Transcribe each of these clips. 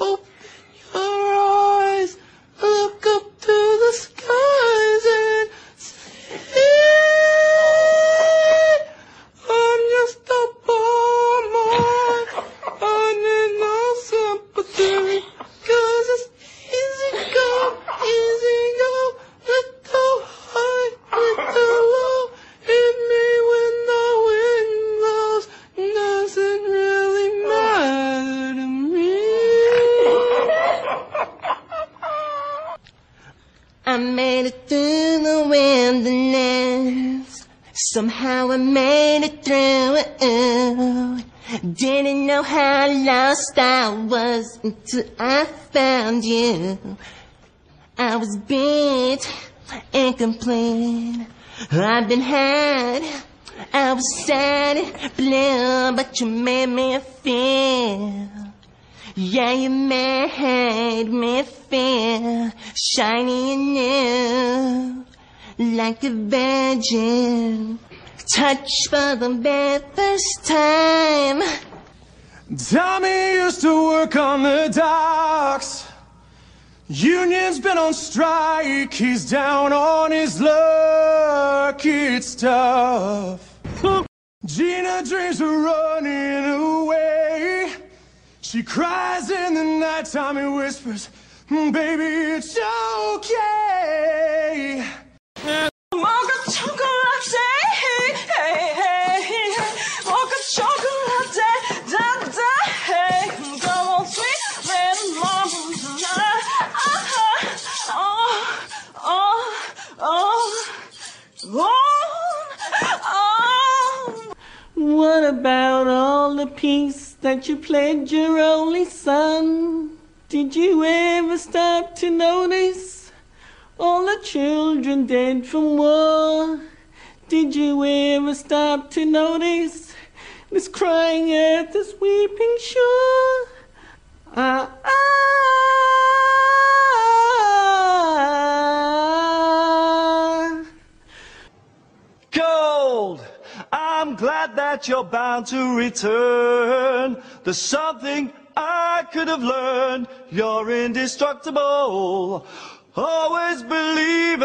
Open your eyes, look up to the skies and see. I'm just a poor boy, I need no sympathy, 'cause it's easy come, easy go, little high, little low, hit me when the wind blows, doesn't really matter to me. I made it through the wilderness, somehow I made it through. Didn't know how lost I was until I found you. I was beat, incomplete, I've been had, I was sad, blue, but you made me feel. Yeah, you made me feel shiny and new, like a virgin, touched for the very first time. Tommy used to work on the docks. Union's been on strike. He's down on his luck. It's tough. Gina dreams of running away. She cries in the night. Tommy whispers, baby, it's okay. Mocha chocolate, hey, hey, hey. Mocha chocolate, da, da, hey. Come on, sweet little mama. What about all the peace that you pledged your only son? Did you ever stop to notice all the children dead from war? Did you ever stop to notice this crying earth, this weeping shore? Gold! I'm glad that you're bound to return. There's something I could have learned. You're indestructible. Always believe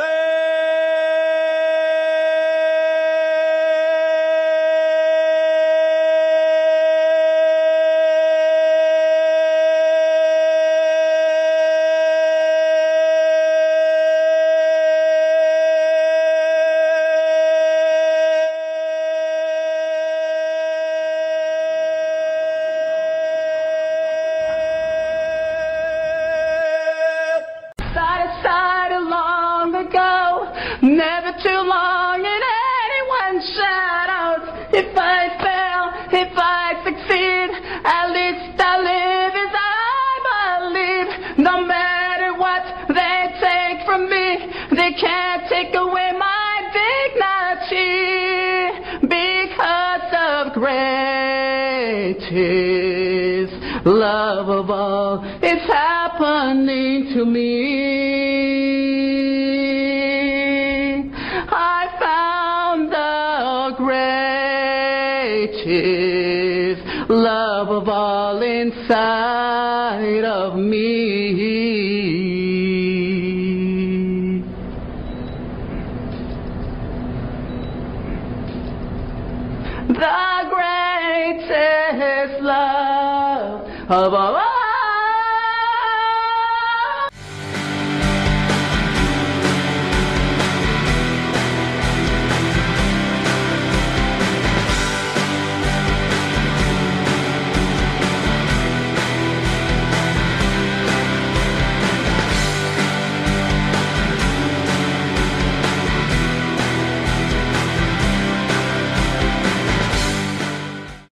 never too long in anyone's shadows. If I fail, if I succeed, at least I live as I believe. No matter what they take from me, they can't take away my dignity, because of greatest love of all is happening to me. I found the greatest love of all inside of me. The greatest love of all